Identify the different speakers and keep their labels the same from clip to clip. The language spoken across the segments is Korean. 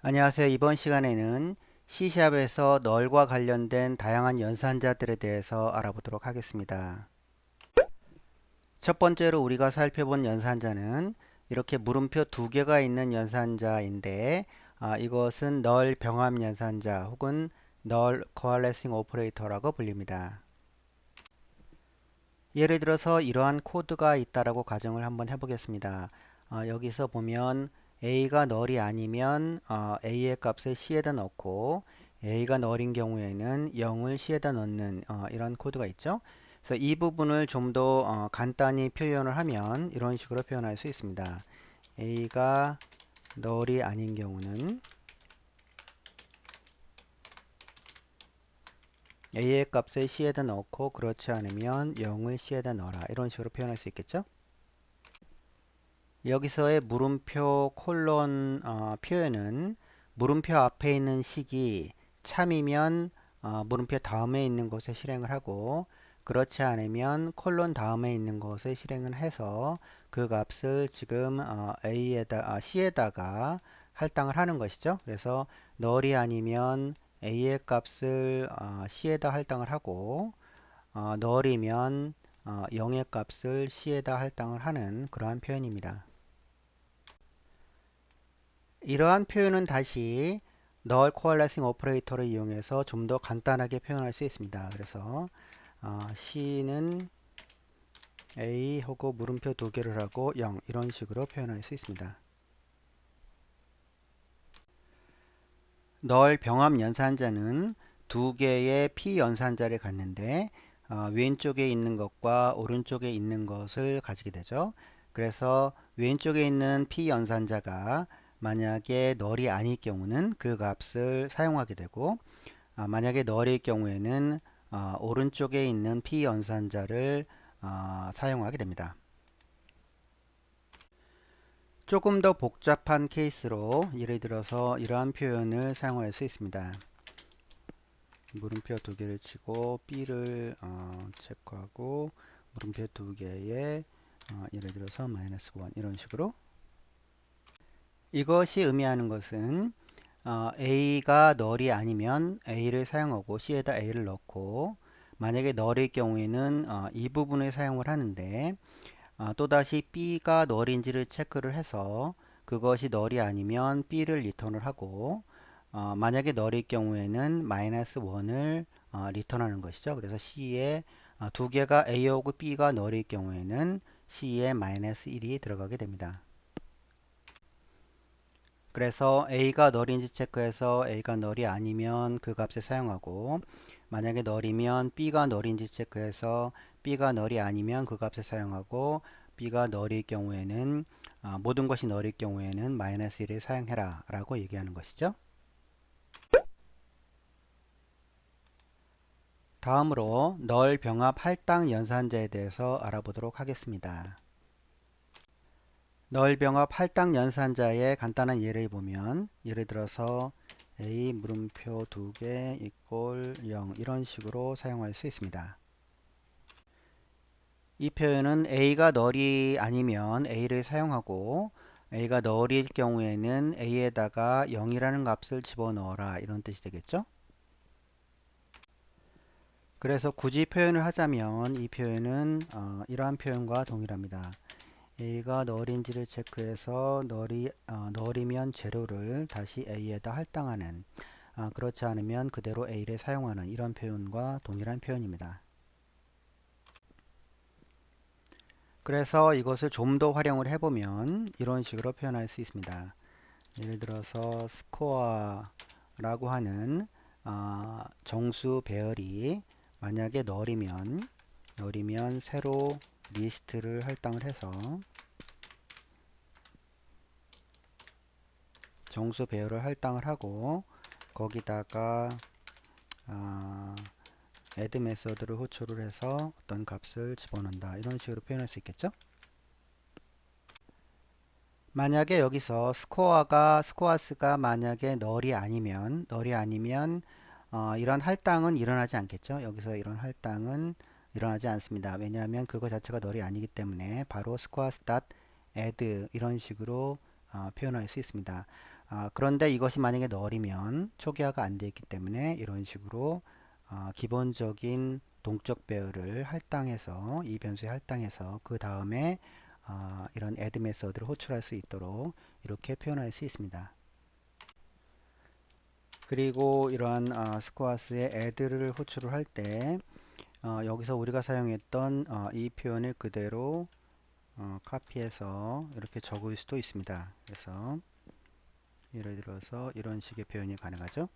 Speaker 1: 안녕하세요. 이번 시간에는 C샵에서 널과 관련된 다양한 연산자들에 대해서 알아보도록 하겠습니다. 첫 번째로 우리가 살펴본 연산자는 이렇게 물음표 두 개가 있는 연산자인데 이것은 널 병합 연산자 혹은 널 코알레싱 오퍼레이터라고 불립니다. 예를 들어서 이러한 코드가 있다라고 가정을 한번 해보겠습니다. 여기서 보면 A가 널이 아니면 A의 값을 C에다 넣고 A가 널인 경우에는 0을 C에다 넣는 이런 코드가 있죠. 그래서 이 부분을 좀 더 간단히 표현을 하면 이런 식으로 표현할 수 있습니다. A가 널이 아닌 경우는 A의 값을 C에다 넣고 그렇지 않으면 0을 C에다 넣어라. 이런 식으로 표현할 수 있겠죠. 여기서의 물음표 콜론 표현은 물음표 앞에 있는 식이 참이면 물음표 다음에 있는 것에 실행을 하고 그렇지 않으면 콜론 다음에 있는 것에 실행을 해서 그 값을 지금 C에다가 할당을 하는 것이죠. 그래서 널이 아니면 A의 값을 C에다 할당을 하고 널이면 0의 값을 C에다 할당을 하는 그러한 표현입니다. 이러한 표현은 다시 null coalescing 오퍼레이터를 이용해서 좀 더 간단하게 표현할 수 있습니다. 그래서 C는 A 하고 물음표 두 개를 하고 0 이런 식으로 표현할 수 있습니다. null 병합 연산자는 두 개의 p 연산자를 갖는데 왼쪽에 있는 것과 오른쪽에 있는 것을 가지게 되죠. 그래서 왼쪽에 있는 p 연산자가 만약에 null이 아닐 경우는 그 값을 사용하게 되고 만약에 null일 경우에는 오른쪽에 있는 p 연산자를 사용하게 됩니다. 조금 더 복잡한 케이스로 예를 들어서 이러한 표현을 사용할 수 있습니다. 물음표 두 개를 치고 b를 체크하고 물음표 두 개에 예를 들어서 -1 이런 식으로 이것이 의미하는 것은 A가 null이 아니면 A를 사용하고 C에다 A를 넣고 만약에 null일 경우에는 이 부분을 사용을 하는데 또다시 B가 null인지를 체크를 해서 그것이 null이 아니면 B를 리턴을 하고 만약에 null일 경우에는 -1을 리턴하는 것이죠. 그래서 C에 두 개가 A하고 B가 null일 경우에는 C에 -1이 들어가게 됩니다. 그래서 A가 null인지 체크해서 A가 null이 아니면 그 값을 사용하고 만약에 null이면 B가 null인지 체크해서 B가 null이 아니면 그 값을 사용하고 B가 null일 경우에는 모든 것이 null일 경우에는 -1을 사용해라 라고 얘기하는 것이죠. 다음으로 null 병합 할당 연산자에 대해서 알아보도록 하겠습니다. null 병합 할당 연산자의 간단한 예를 보면 예를 들어서 A 물음표 두 개 이꼴 0 이런 식으로 사용할 수 있습니다. 이 표현은 A가 null이 아니면 A를 사용하고 A가 null일 경우에는 A에다가 0이라는 값을 집어넣어라 이런 뜻이 되겠죠. 그래서 굳이 표현을 하자면 이 표현은 이러한 표현과 동일합니다. A가 null인지를 체크해서 null이면 제로를 다시 A에다 할당하는 그렇지 않으면 그대로 A를 사용하는 이런 표현과 동일한 표현입니다. 그래서 이것을 좀 더 활용을 해보면 이런 식으로 표현할 수 있습니다. 예를 들어서 스코어라고 하는 정수 배열이 만약에 null이면 새로 리스트를 할당을 해서 정수 배열을 할당을 하고 거기다가 add 메서드를 호출을 해서 어떤 값을 집어넣는다 이런 식으로 표현할 수 있겠죠. 만약에 여기서 스코어스가 만약에 null이 아니면 이런 할당은 일어나지 않겠죠. 여기서 이런 할당은 일어나지 않습니다. 왜냐하면 그거 자체가 null이 아니기 때문에 바로 scores.add 이런 식으로 표현할 수 있습니다. 그런데 이것이 만약에 널이면 초기화가 안 되어 있기 때문에 이런 식으로 기본적인 동적 배열을 할당해서 이 변수에 할당해서 그 다음에 이런 add 메서드를 호출할 수 있도록 이렇게 표현할 수 있습니다. 그리고 이러한 스코어스의 add를 호출을 할 때 여기서 우리가 사용했던 이 표현을 그대로 카피해서 이렇게 적을 수도 있습니다. 그래서 예를 들어서 이런 식의 표현이 가능하죠.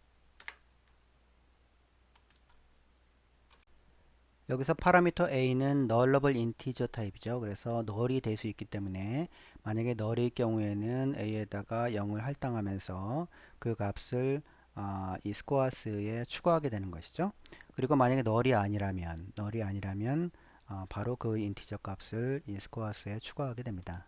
Speaker 1: 여기서 파라미터 a는 nullable integer 타입이죠. 그래서 null이 될 수 있기 때문에 만약에 null일 경우에는 a에다가 0을 할당하면서 그 값을 이 스코어스에 추가하게 되는 것이죠. 그리고 만약에 null이 아니라면 바로 그 인티저 값을 이 스코어스에 추가하게 됩니다.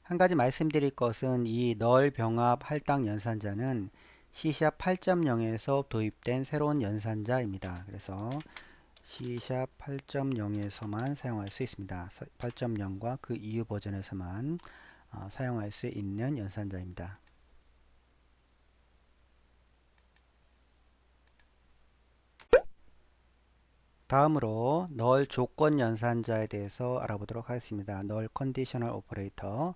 Speaker 1: 한 가지 말씀드릴 것은 이 null 병합 할당 연산자는 C# 8.0에서 도입된 새로운 연산자입니다. 그래서 C# 8.0에서만 사용할 수 있습니다. 8.0과 그 이후 버전에서만 사용할 수 있는 연산자입니다. 다음으로 null 조건 연산자에 대해서 알아보도록 하겠습니다. null conditional operator.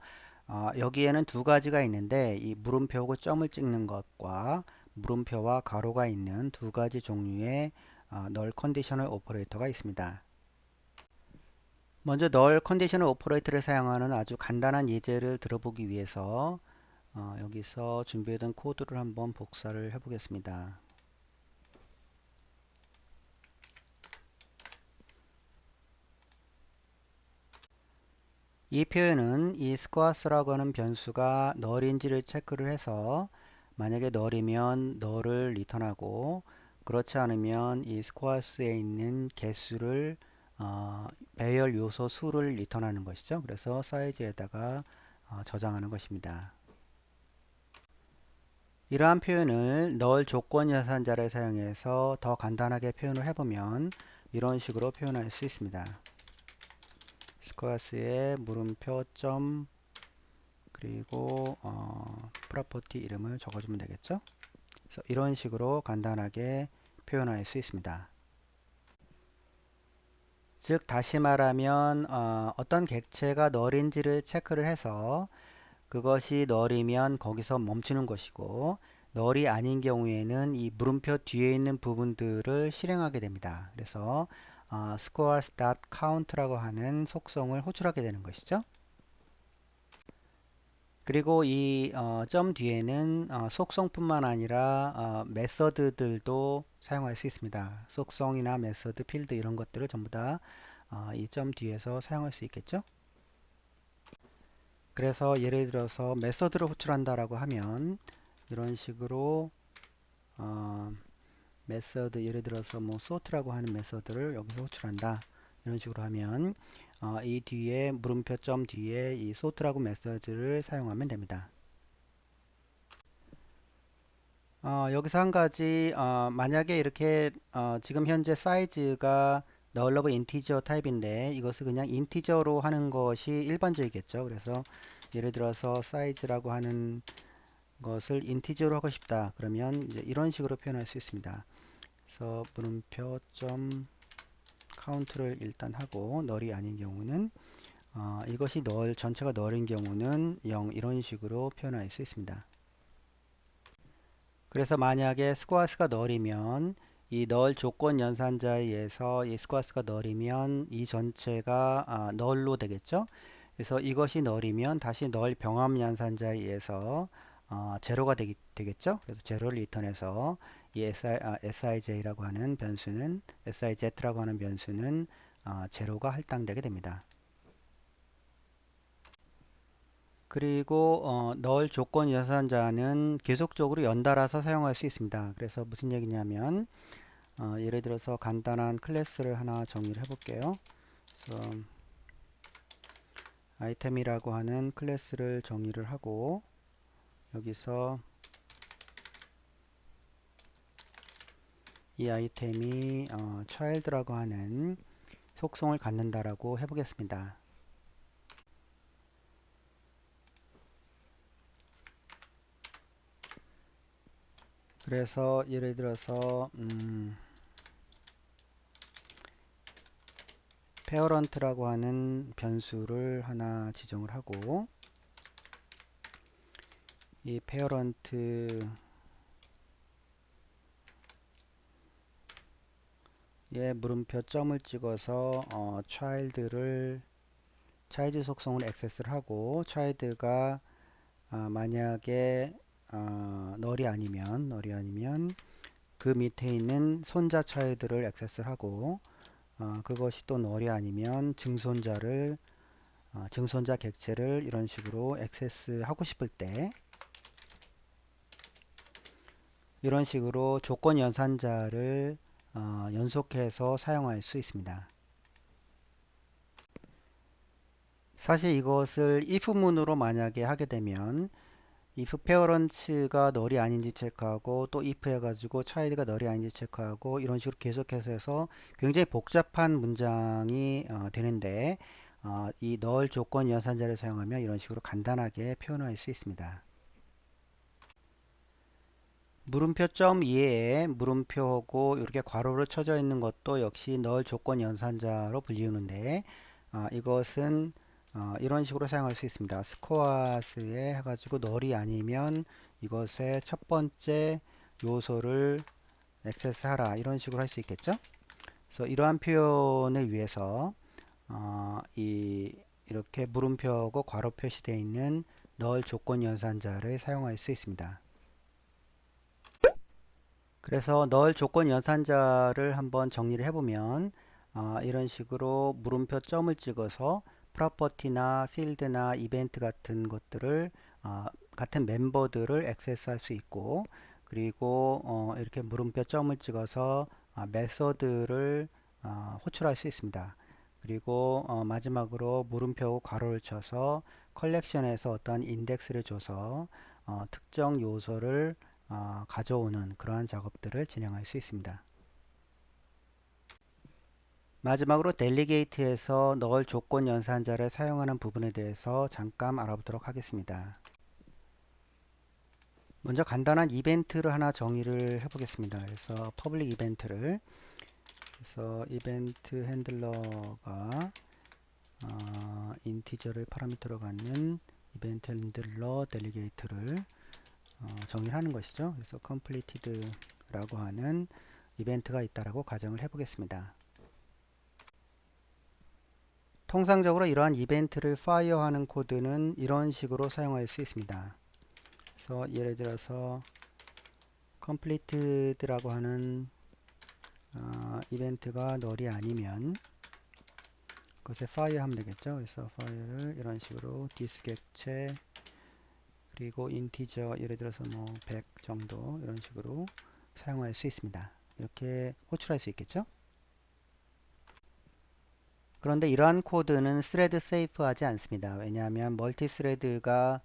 Speaker 1: 여기에는 두 가지가 있는데 이 물음표하고 점을 찍는 것과 물음표와 가로가 있는 두 가지 종류의 null conditional operator가 있습니다. 먼저 null conditional operator를 사용하는 아주 간단한 예제를 들어보기 위해서 여기서 준비해둔 코드를 한번 복사를 해보겠습니다. 이 표현은 이 squars라고 하는 변수가 null인지를 체크를 해서 만약에 null이면 null을 리턴하고 그렇지 않으면 이 squars에 있는 개수를 배열 요소 수를 리턴하는 것이죠. 그래서 사이즈에다가 저장하는 것입니다. 이러한 표현을 null 조건 연산자를 사용해서 더 간단하게 표현을 해보면 이런 식으로 표현할 수 있습니다. 스코어스의 물음표 점 그리고 프로퍼티 이름을 적어주면 되겠죠. 그래서 이런 식으로 간단하게 표현할 수 있습니다. 즉 다시 말하면 어떤 객체가 null인지를 체크를 해서 그것이 null이면 거기서 멈추는 것이고 null이 아닌 경우에는 이 물음표 뒤에 있는 부분들을 실행하게 됩니다. 그래서 scores.count라고 하는 속성을 호출하게 되는 것이죠. 그리고 이 점 뒤에는 속성뿐만 아니라 메서드들도 사용할 수 있습니다. 속성이나 메서드, 필드 이런 것들을 전부 다 이 점 뒤에서 사용할 수 있겠죠. 그래서 예를 들어서 메서드를 호출한다라고 하면 이런 식으로 메서드 예를 들어서 뭐 sort라고 하는 메서드를 여기서 호출한다 이런 식으로 하면 이 뒤에 물음표 점 뒤에 이 sort라고 메서드를 사용하면 됩니다. 여기서 한 가지 만약에 이렇게 지금 현재 사이즈가 nullable integer 타입인데 이것을 그냥 인티저로 하는 것이 일반적이겠죠. 그래서 예를 들어서 사이즈라고 하는 것을 인티저로 하고 싶다. 그러면 이제 이런 식으로 표현할 수 있습니다. 그래서 물음표 점 카운트를 일단 하고 null이 아닌 경우는 이것이 null 전체가 null인 경우는 0 이런 식으로 표현할 수 있습니다. 그래서 만약에 스코어스가 null이면 이 null 조건 연산자에 의해서 이 스코어스가 null이면 이 전체가 null로 되겠죠. 그래서 이것이 null이면 다시 null 병합 연산자에 의해서 제로가 되겠죠. 그래서 제로를 리턴해서 이 SIJ라고 하는 변수는 SIZ라고 하는 변수는 제로가 할당되게 됩니다. 그리고 null 조건 연산자는 계속적으로 연달아서 사용할 수 있습니다. 그래서 무슨 얘기냐면 예를 들어서 간단한 클래스를 하나 정의를 해볼게요. 그래서 아이템이라고 하는 클래스를 정의를 하고 여기서 이 아이템이 child라고 하는 속성을 갖는다라고 해보겠습니다. 그래서 예를 들어서 parent라고 하는 변수를 하나 지정을 하고 이 parent에 물음표 점을 찍어서 child를 차일드 속성을 액세스를 하고 child가 만약에 널이 아니면 그 밑에 있는 손자 child를 액세스를 하고 그것이 또 널이 아니면 증손자 객체를 이런 식으로 액세스 하고 싶을 때 이런 식으로 조건 연산자를 연속해서 사용할 수 있습니다. 사실 이것을 if문으로 만약에 하게 되면 if parents가 널이 아닌지 체크하고 또 if 해가지고 child가 널이 아닌지 체크하고 이런 식으로 계속해서 해서 굉장히 복잡한 문장이 되는데 이 널 조건 연산자를 사용하면 이런 식으로 간단하게 표현할 수 있습니다. 물음표 점 이외에 물음표하고 이렇게 괄호로 쳐져 있는 것도 역시 널 조건 연산자로 불리우는데 이것은 이런 식으로 사용할 수 있습니다. 스코어스에 해가지고 널이 아니면 이것의 첫 번째 요소를 액세스하라 이런 식으로 할 수 있겠죠. 그래서 이러한 표현을 위해서 이렇게 물음표하고 괄호 표시되어 있는 널 조건 연산자를 사용할 수 있습니다. 그래서 널 조건 연산자를 한번 정리를 해보면 이런 식으로 물음표 점을 찍어서 프로퍼티나 필드나 이벤트 같은 것들을 같은 멤버들을 액세스할 수 있고 그리고 이렇게 물음표 점을 찍어서 메서드를 호출할 수 있습니다. 그리고 마지막으로 물음표 괄호를 쳐서 컬렉션에서 어떤 인덱스를 줘서 특정 요소를 가져오는 그러한 작업들을 진행할 수 있습니다. 마지막으로 델리게이트에서 널 조건 연산자를 사용하는 부분에 대해서 잠깐 알아보도록 하겠습니다. 먼저 간단한 이벤트를 하나 정의를 해보겠습니다. 그래서 퍼블릭 이벤트를 그래서 이벤트 핸들러가 인티저를 파라미터로 갖는 이벤트 핸들러 델리게이트를 정의하는 것이죠. 그래서 completed라고 하는 이벤트가 있다라고 가정을 해보겠습니다. 통상적으로 이러한 이벤트를 fire하는 코드는 이런 식으로 사용할 수 있습니다. 그래서 예를 들어서 completed라고 하는 이벤트가 널이 아니면 그것에 fire 하면 되겠죠. 그래서 fire를 이런 식으로 this 객체 그리고 인티저 예를 들어서 뭐 100 정도 이런 식으로 사용할 수 있습니다. 이렇게 호출할 수 있겠죠. 그런데 이러한 코드는 스레드 세이프하지 않습니다. 왜냐하면 멀티스레드가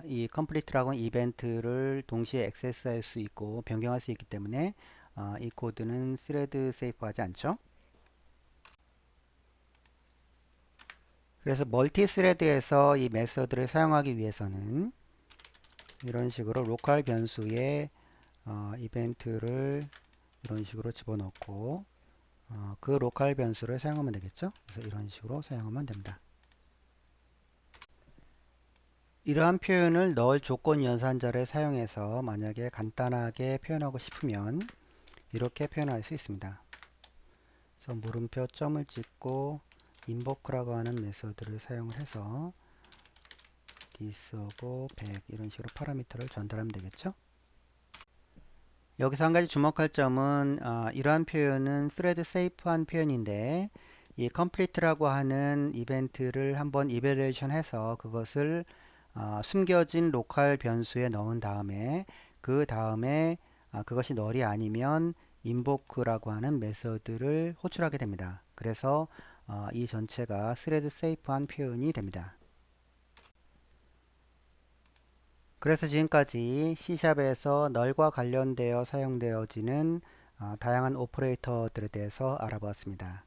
Speaker 1: 이 complete라고 하는 이벤트를 동시에 액세스할 수 있고 변경할 수 있기 때문에 이 코드는 스레드 세이프하지 않죠. 그래서 멀티스레드에서 이 메서드를 사용하기 위해서는 이런 식으로 로컬 변수에 이벤트를 이런 식으로 집어넣고 그 로컬 변수를 사용하면 되겠죠. 그래서 이런 식으로 사용하면 됩니다. 이러한 표현을 널 조건 연산자를 사용해서 만약에 간단하게 표현하고 싶으면 이렇게 표현할 수 있습니다. 그래서 물음표 점을 찍고 invoke라고 하는 메서드를 사용을 해서 this하고 100 이런 식으로 파라미터를 전달하면 되겠죠. 여기서 한 가지 주목할 점은 이러한 표현은 thread safe한 표현인데 이 complete라고 하는 이벤트를 한번 evaluation 해서 그것을 숨겨진 로컬 변수에 넣은 다음에 그 다음에 그것이 널이 아니면 invoke라고 하는 메서드를 호출하게 됩니다. 그래서 이 전체가 thread safe한 표현이 됩니다. 그래서 지금까지 C샵에서 널과 관련되어 사용되어지는 다양한 오퍼레이터들에 대해서 알아보았습니다.